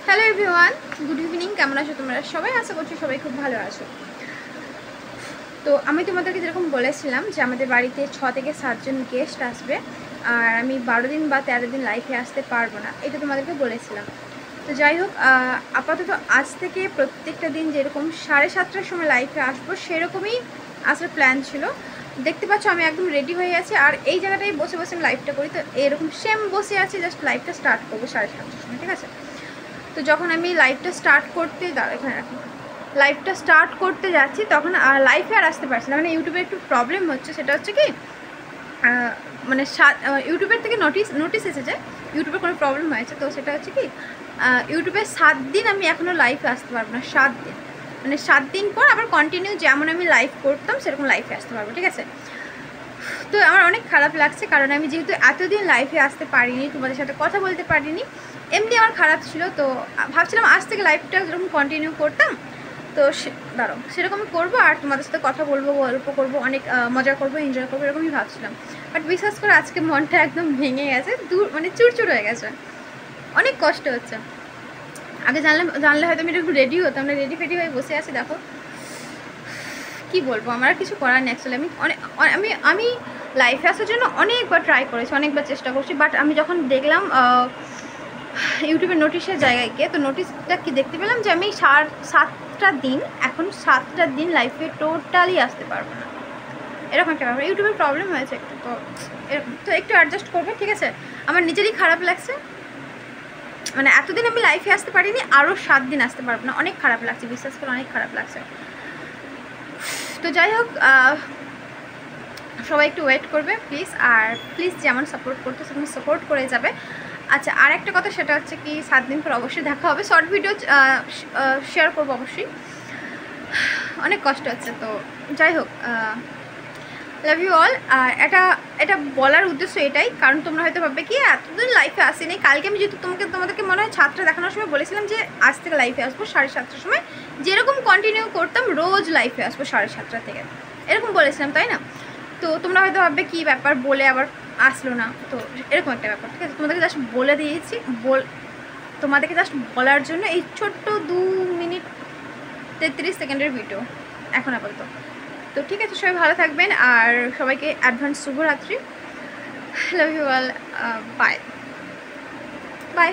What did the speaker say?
Hello everyone, good evening. কেমন আছো তোমরা সবাই? আশা করছি সবাই খুব ভালো আছো। তো আমি তোমাদেরকে যেরকম বলেছিলাম যে আমাদের বাড়িতে 6 থেকে 7 জন গেস্ট আসবে, আর আমি 12 দিন বা 13 দিন লাইফে আসতে পারবো না, এটা তোমাদেরকে বলেছিলাম। তো যাই হোক, আপাতত আজ থেকে প্রত্যেকটা দিন যেরকম 7:30টার সময় লাইফে আসবো সেরকমই আসার প্ল্যান ছিল। দেখতে পাচ্ছ আমি একদম রেডি হয়ে আছি, আর এই জায়গাটায় বসে বসে আমি লাইফটা করি। তো এরকম সেম বসে আছি, জাস্ট লাইফটা স্টার্ট করবো 7:30টার সময়, ঠিক আছে? তো যখন আমি লাইভটা স্টার্ট করতে এখানে রাখি লাইভটা স্টার্ট করতে যাচ্ছি, তখন লাইভে আর আসতে পারছি না। মানে ইউটিউবে একটু প্রবলেম হচ্ছে, সেটা হচ্ছে কি মানে ইউটিউবের থেকে নোটিস এসেছে ইউটিউবে কোনো প্রবলেম হয়েছে। তো সেটা হচ্ছে কি ইউটিউবে 7 দিন আমি এখনও লাইভে আসতে পারবো না। 7 দিন, মানে 7 দিন পর আবার কন্টিনিউ যেমন আমি লাইভ করতাম সেরকম লাইভে আসতে পারবো, ঠিক আছে? তো আমার অনেক খারাপ লাগছে, কারণ আমি যেহেতু এতদিন লাইভে আসতে পারিনি, তোমাদের সাথে কথা বলতে পারিনি, এমনি আমার খারাপ ছিল। তো ভাবছিলাম আজ থেকে লাইভটা যেরকম কন্টিনিউ করতাম, তো সেরকমই করবো, আর তোমাদের সাথে কথা বলবো, গল্প করবো, অনেক মজা করবো, এনজয় করবো, এরকমই ভাবছিলাম। বাট বিশ্বাস করে আজকে মনটা একদম ভেঙে গেছে, মানে চুরচুর হয়ে গেছে, অনেক কষ্ট হচ্ছে। আগে জানলে হয়তো আমি একটু রেডি হতাম না, রেডি ফেডি হয়ে বসে আছি। দেখো কি বলবো, আমার আর কিছু করার নেই। অ্যাকচুয়ালি আমি লাইফে আসার জন্য অনেকবার ট্রাই করেছি, অনেকবার চেষ্টা করছি, বাট আমি যখন দেখলাম ইউটিউবের নোটিশের জায়গায় গিয়ে, তো নোটিশটা কি দেখতে পেলাম যে আমি 7টা দিন, এখন 7টা দিন লাইফে টোটালি আসতে পারবো না। এরকম একটা ব্যাপার, ইউটিউবের প্রবলেম হয়েছে একটু। তো এরকম তো একটু অ্যাডজাস্ট করবে, ঠিক আছে? আমার নিজেরই খারাপ লাগছে, মানে এতদিন আমি লাইফে আসতে পারিনি, আরও 7 দিন আসতে পারবো না। অনেক খারাপ লাগছে, বিশ্বাস করে অনেক খারাপ লাগছে। তো যাই হোক, সবাই একটু ওয়েট করবে প্লিজ, আর প্লিজ যেমন সাপোর্ট করতে সেরকম সাপোর্ট করে যাবে। আচ্ছা, আর একটা কথা, সেটা হচ্ছে কি 7 দিন পর অবশ্যই দেখা হবে, শর্ট ভিডিও শেয়ার করবো অবশ্যই। অনেক কষ্ট হচ্ছে। তো যাই হোক, লাভ ইউ অল। আর এটা বলার উদ্দেশ্য এটাই, কারণ তোমরা হয়তো ভাববে কি এতদিন লাইফে আসেনি। কালকে আমি যেহেতু তোমাদেরকে মনে হয় ছাত্রা দেখানোর সময় বলেছিলাম যে আজ থেকে লাইফে আসবো 7:30টার সময়, যেরকম কন্টিনিউ করতাম রোজ লাইফে আসবো 7:30 থেকে, এরকম বলেছিলাম, তাই না? তো তোমরা হয়তো ভাববে কি ব্যাপার, বলে আবার আসলো না। তো এরকম একটা ব্যাপার, ঠিক আছে? তোমাদেরকে জাস্ট বলে দিয়েছি, তোমাদেরকে জাস্ট বলার জন্য এই ছোট্ট 2 মিনিট 33 সেকেন্ডের ভিডিও এখন আপাতত। তো ঠিক আছে, সবাই ভালো থাকবেন, আর সবাইকে অ্যাডভান্স শুভরাত্রি। Love you all, bye by.